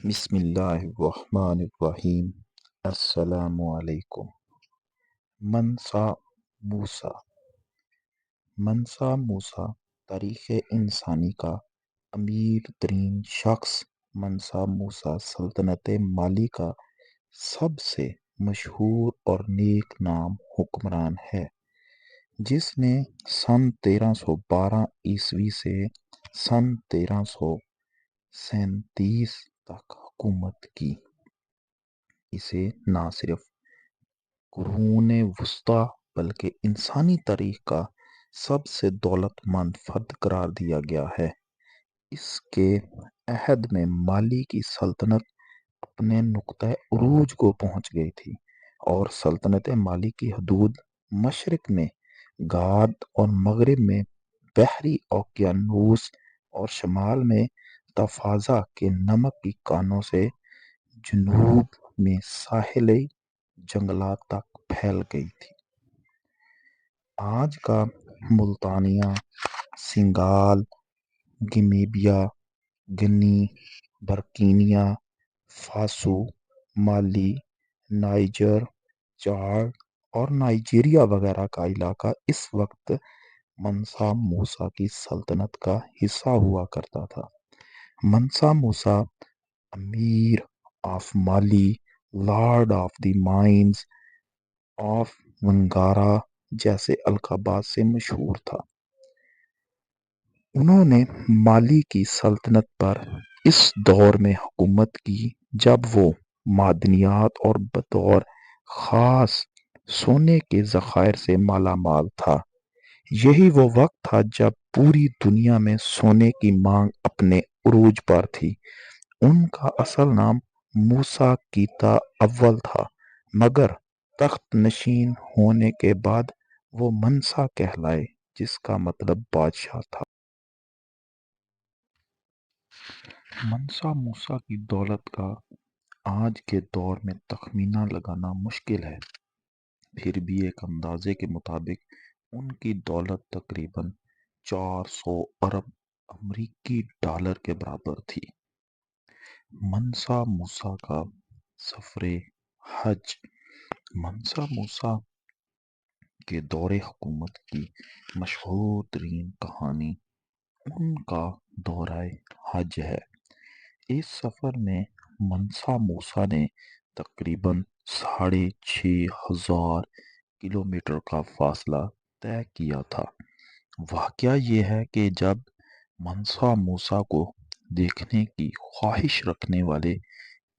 بسم الله الرحمن الرحیم۔ السلام علیکم۔ منسا موسیٰ منسا موسیٰ تاریخ انسانی کا امیر ترین شخص منسا موسیٰ سلطنت مالی کا سب سے مشہور اور نیک نام حکمران ہے، جس نے سن 1312 سے سن 1337 تک حکومت کی۔ اسے نہ صرف قرون وسطیٰ بلکہ انسانی تاریخ کا سب سے دولت مند فرد قرار دیا گیا ہے۔ اس کے عہد میں مالی کی سلطنت اپنے نقطۂ عروج کو پہنچ گئی تھی، اور سلطنت مالی کی حدود مشرق میں گاد اور مغرب میں بحری اوقیانوس اور شمال میں تفازا کے نمک کی کانوں سے جنوب میں ساحلی جنگلات تک پھیل گئی تھی۔ آج کا ملتانیہ، سینگال، گیمبیا، گنی، برکینیا فاسو، مالی، نائجر، چاڈ اور نائجیریا وغیرہ کا علاقہ اس وقت منسا موسیٰ کی سلطنت کا حصہ ہوا کرتا تھا۔ منسا موسیٰ امیر of Mali, lord of the mines of Wangara جیسے القابات سے مشہور تھا۔ انہوں نے مالی کی سلطنت پر اس دور میں حکومت کی جب وہ معدنیات اور بطور خاص سونے کے ذخائر سے مالا مال تھا۔ یہی وہ وقت تھا جب پوری دنیا میں سونے کی مانگ اپنے عروج پر تھی۔ ان کا اصل نام موسیٰ کیتا اول تھا، مگر تخت نشین ہونے کے بعد وہ منسا کہلائے، جس کا مطلب بادشاہ تھا۔ منسا موسیٰ کی دولت کا آج کے دور میں تخمینہ لگانا مشکل ہے، پھر بھی ایک اندازے کے مطابق ان کی دولت تقریباً 400 ارب امریکی ڈالر کے برابر تھی۔ منسا موسیٰ کا سفر حج۔ منسا موسیٰ کے دور حکومت کی مشہور ترین کہانی ان کا دورہ حج ہے۔ اس سفر میں منسا موسیٰ نے تقریباً 6500 کلومیٹر کا فاصلہ طے کیا تھا۔ واقعہ یہ ہے کہ جب منسا موسیٰ کو دیکھنے کی خواہش رکھنے والے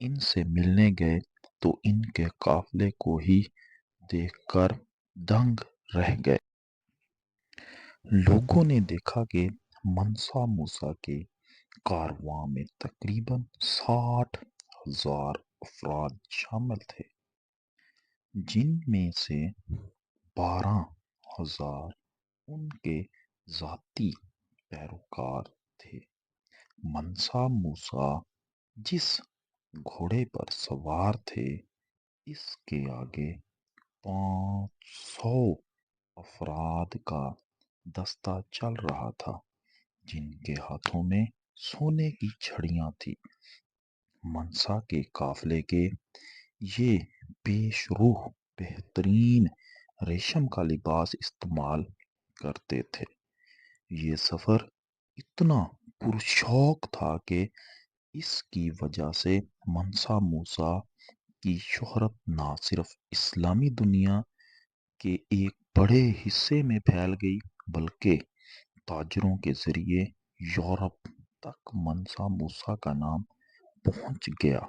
ان سے ملنے گئے تو ان کے قافلے کو ہی دیکھ کر دنگ رہ گئے۔ لوگوں نے دیکھا کہ منسا موسیٰ کے کارواں میں تقریباً 60,000 افراد شامل تھے، جن میں سے 12,000 ان کے ذاتی پیروکار تھے۔ منسا موسیٰ جس گھوڑے پر سوار تھے، اس کے آگے 500 افراد کا دستہ چل رہا تھا، جن کے ہاتھوں میں سونے کی چھڑیاں تھیں۔ منسا کے قافلے کے یہ پیش روح بہترین ریشم کا لباس استعمال کرتے تھے۔ یہ سفر اتنا پرشوق تھا کہ اس کی وجہ سے منسا موسیٰ کی شہرت نہ صرف اسلامی دنیا کے ایک بڑے حصے میں پھیل گئی بلکہ تاجروں کے ذریعے یورپ تک منسا موسیٰ کا نام پہنچ گیا۔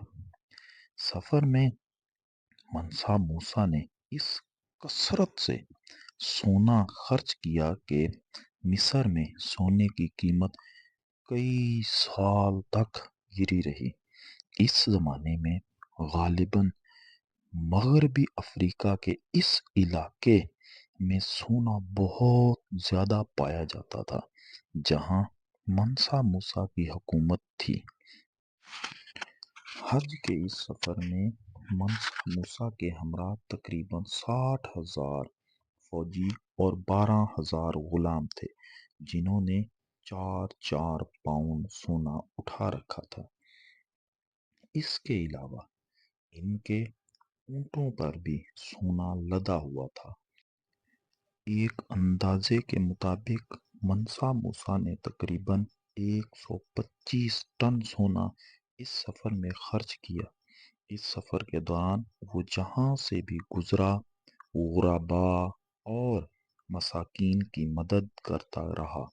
سفر میں منسا موسیٰ نے اس کثرت سے سونا خرچ کیا کہ مصر میں سونے کی قیمت کئی سال تک گری رہی۔ اس زمانے میں غالباً مغربی افریقہ کے اس علاقے میں سونا بہت زیادہ پایا جاتا تھا، جہاں منسا موسیٰ کی حکومت تھی۔ حج کے اس سفر میں منسا موسیٰ کے ہمراہ تقریباً 60,000 فوجی اور 12,000 غلام تھے، جنہوں نے 4 پاؤنڈ سونا اٹھا رکھا تھا۔ اس کے علاوہ ان کے اونٹوں پر بھی سونا لدا ہوا تھا۔ ایک اندازے کے مطابق منسا موسیٰ نے تقریباً 125 ٹن سونا اس سفر میں خرچ کیا۔ اس سفر کے دوران وہ جہاں سے بھی گزرا غرباء اور مساکین کی مدد کرتا رہا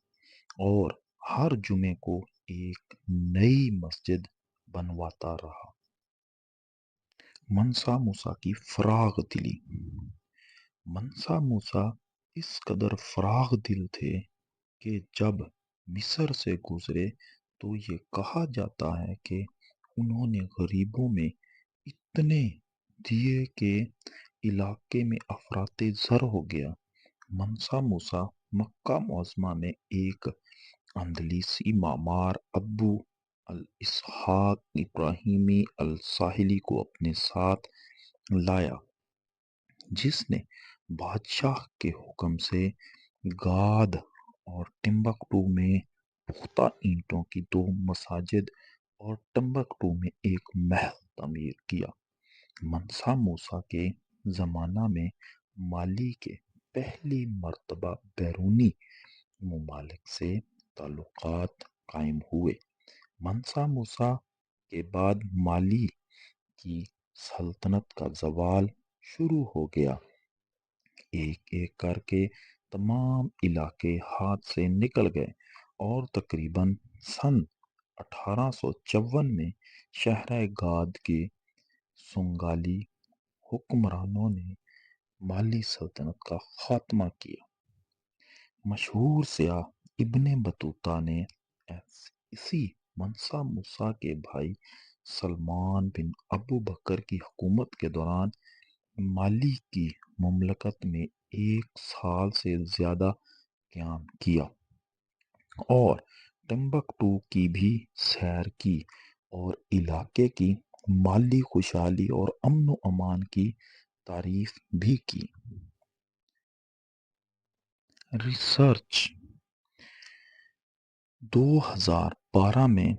اور ہر جمعے کو ایک نئی مسجد بنواتا رہا۔ منسا موسیٰ کی فراغ دلی۔ منسا موسیٰ اس قدر فراغ دل تھے کہ جب مصر سے گزرے تو یہ کہا جاتا ہے کہ انہوں نے غریبوں میں اتنے دیے کہ علاقے میں افراط زر ہو گیا۔ منسا موسیٰ مکہ معظمہ میں ایک اندلسی معمار ابو الاسحاق ابراہیمی الساحلی کو اپنے ساتھ لایا، جس نے بادشاہ کے حکم سے گاد اور ٹمبکٹو میں پختہ اینٹوں کی 2 مساجد اور ٹمبکٹو میں ایک محل تعمیر کیا۔ منسا موسیٰ کے زمانہ میں مالی کے پہلی مرتبہ بیرونی ممالک سے تعلقات قائم ہوئے۔ منسا موسیٰ کے بعد مالی کی سلطنت کا زوال شروع ہو گیا۔ ایک ایک کر کے تمام علاقے ہاتھ سے نکل گئے اور تقریباً سن 1854 میں شہر گاد کے سنگالی حکمرانوں نے مالی سلطنت کا خاتمہ کیا۔ مشہور سیاح ابن بطوطہ نے اسی منسا موسیٰ کے بھائی سلمان بن ابو بکر کی حکومت کے دوران مالی کی مملکت میں 1 سال سے زیادہ قیام کیا اور ٹمبکٹو کی بھی سیر کی اور علاقے کی مالی خوشحالی اور امن و امان کی تعریف بھی کی۔ ریسرچ 2012 میں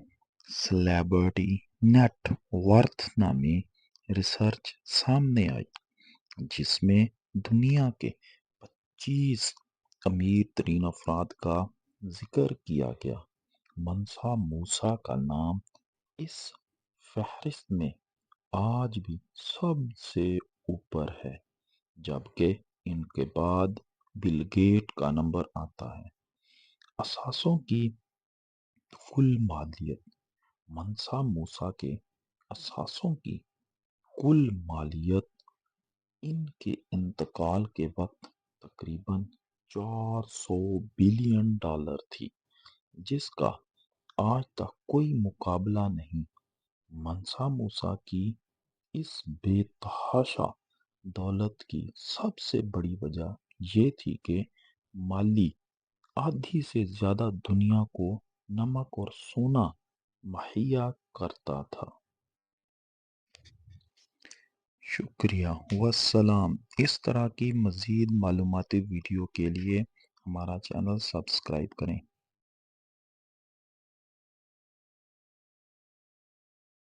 سیلیبریٹی نیٹ ورتھ نامی ریسرچ سامنے آئی، جس میں دنیا کے 25 امیر ترین افراد کا ذکر کیا گیا۔ منسا موسیٰ کا نام اس فہرست میں آج بھی سب سے اوپر ہے، جبکہ ان کے بعد بل گیٹ کا نمبر آتا ہے۔ اثاثوں کی کل مالیت۔ منسا موسیٰ کے اثاثوں کی کل مالیت ان کے انتقال کے وقت تقریباً $400 بلین تھی، جس کا آج تک کوئی مقابلہ نہیں۔ منسا موسیٰ کی اس بے تحاشا دولت کی سب سے بڑی وجہ یہ تھی کہ مالی آدھی سے زیادہ دنیا کو نمک اور سونا مہیا کرتا تھا۔ شکریہ والسلام۔ اس طرح کی مزید معلوماتی ویڈیو کے لیے ہمارا چینل سبسکرائب کریں۔